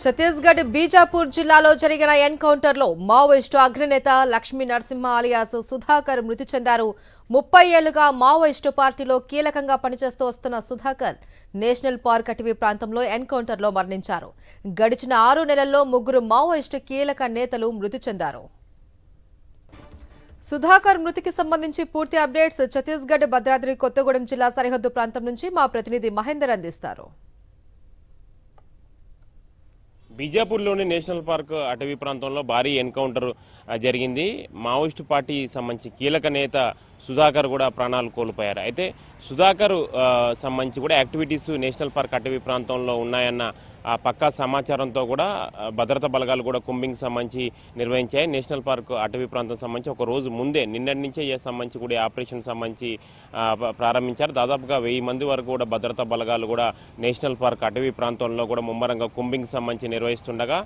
ఛత్తీస్గఢ్ బీజాపూర్ జిల్లాలో జరిగిన ఎన్కౌంటర్లో మావోయిస్టు అగ్రనేత లక్ష్మీ నరసింహ అలియాస్ సుధాకర్ మృతి చెందారు. 30 ఏళ్లుగా మావోయిస్టు పార్టీలో కీలకంగా పనిచేస్తూ వస్తున్న సుధాకర్ నేషనల్ పార్క్ అటవీ ప్రాంతంలో ఎన్కౌంటర్లో మరణించారు. గడిచిన 6 నెలల్లో 3 మావోయిస్టు కీలక నేతలు మృతి చెందారు. సుధాకర్ మృతికి సంబంధించి పూర్తి అప్డేట్స్ ఛత్తీస్గఢ్ భద్రాద్రి కొత్తగూడెం జిల్లా సరిహద్దు ప్రాంతం నుంచి మా ప్రతినిధి మహేందర్ అందిస్తారు. బీజాపూర్లోని నేషనల్ పార్క్ అటవీ ప్రాంతంలో భారీ ఎన్కౌంటర్ జరిగింది. మావోయిస్టు పార్టీ సంబంధించి కీలక నేత సుధాకర్ కూడా ప్రాణాలు కోల్పోయారు. అయితే సుధాకర్ సంబంధించి కూడా యాక్టివిటీస్ నేషనల్ పార్క్ అటవీ ప్రాంతంలో ఉన్నాయన్న పక్కా సమాచారంతో కూడా భద్రతా బలగాలు కూడా కుంబింగ్ సంబంధించి నిర్వహించాయి. నేషనల్ పార్క్ అటవీ ప్రాంతం సంబంధించి ఒక రోజు ముందే నిన్నటి నుంచే సంబంధించి కూడా ఆపరేషన్ సంబంధించి ప్రారంభించారు. దాదాపుగా 1000 మంది వరకు కూడా భద్రతా బలగాలు కూడా నేషనల్ పార్క్ అటవీ ప్రాంతంలో కూడా ముమ్మరంగా కుంబింగ్ సంబంధించి నిర్వహిస్తుండగా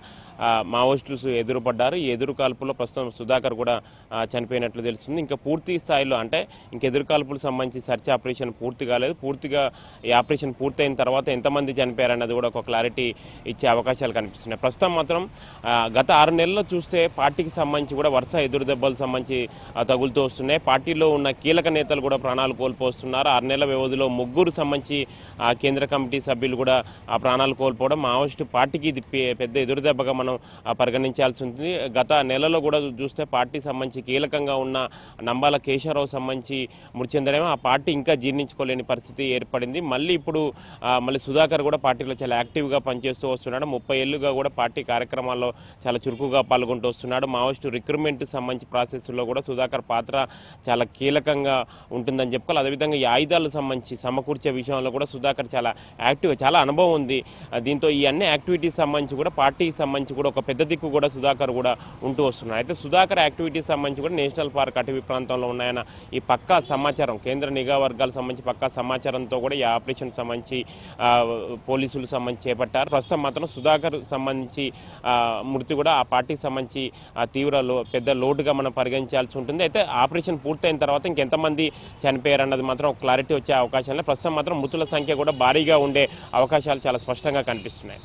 మావోయిస్టులు ఎదురుపడ్డారు. ఈ ఎదురు కాల్పులో ప్రస్తుతం సుధాకర్ కూడా చనిపోయినట్లు తెలుస్తుంది. ఇంకా పూర్తి స్థాయిలో అంటే ఇంక ఎదురు కాల్పులకు సంబంధించి సెర్చ్ ఆపరేషన్ పూర్తి కాలేదు. పూర్తిగా ఈ ఆపరేషన్ పూర్తయిన తర్వాత ఎంతమంది చనిపోయారన్నది కూడా ఒక క్లారిటీ ఇచ్చే అవకాశాలు కనిపిస్తున్నాయి. ప్రస్తుతం మాత్రం గత 6 నెలల్లో చూస్తే పార్టీకి సంబంధించి కూడా వరుస ఎదురు దెబ్బలు సంబంధించి తగులుతూ వస్తున్నాయి. పార్టీలో ఉన్న కీలక నేతలు కూడా ప్రాణాలు కోల్పోతున్నారు. 6 నెలల వ్యవధిలో 3 సంబంధించి కేంద్ర కమిటీ సభ్యులు కూడా ప్రాణాలు కోల్పోవడం మావోయిస్టు పార్టీకి ఇది పెద్ద ఎదురుదెబ్బగా మనం పరిగణించాల్సి ఉంటుంది. గత నెలలో కూడా చూస్తే పార్టీ సంబంధించి కీలకంగా ఉన్న నంబాల కేశవరావు సంబంధించి మృతి చెందడమే ఆ పార్టీ ఇంకా జీర్ణించుకోలేని పరిస్థితి ఏర్పడింది. మళ్ళీ ఇప్పుడు సుధాకర్ కూడా పార్టీలో చాలా యాక్టివ్గా పనిచేస్తూ వస్తున్నాడు. 30 ఏళ్లుగా కూడా పార్టీ కార్యక్రమాల్లో చాలా చురుకుగా పాల్గొంటూ వస్తున్నాడు. మావోయిస్టు రిక్రూట్మెంట్ సంబంధించి ప్రాసెస్లో కూడా సుధాకర్ పాత్ర చాలా కీలకంగా ఉంటుందని చెప్పుకోవాలి. అదేవిధంగా ఈ ఆయుధాలకు సంబంధించి సమకూర్చే విషయంలో కూడా సుధాకర్ చాలా యాక్టివ్, చాలా అనుభవం ఉంది. దీంతో ఈ అన్ని యాక్టివిటీస్ సంబంధించి కూడా పార్టీకి సంబంధించి కూడా ఒక పెద్ద దిక్కు కూడా సుధాకర్ కూడా ఉంటూ వస్తున్నాడు. అయితే సుధాకర్ యాక్టివిటీస్ సంబంధించి కూడా నేషనల్ పార్క్ అటవీ ప్రాంతంలో ఉన్నాయన్న ఈ పక్కా సమాచారం కేంద్ర నిఘా వర్గాలకు సంబంధించి పక్కా సమాచారంతో కూడా ఈ ఆపరేషన్ సంబంధించి పోలీసులు సంబంధించి చేపట్టారు. ప్రస్తుతం మాత్రం సుధాకర్ సంబంధించి మృతి కూడా ఆ పార్టీకి సంబంధించి పెద్ద లోటుగా మనం పరిగణించాల్సి ఉంటుంది. అయితే ఆపరేషన్ పూర్తయిన తర్వాత ఇంకెంతమంది చనిపోయారన్నది మాత్రం క్లారిటీ వచ్చే అవకాశాలు. ప్రస్తుతం మాత్రం మృతుల సంఖ్య కూడా భారీగా ఉండే అవకాశాలు చాలా స్పష్టంగా కనిపిస్తున్నాయి.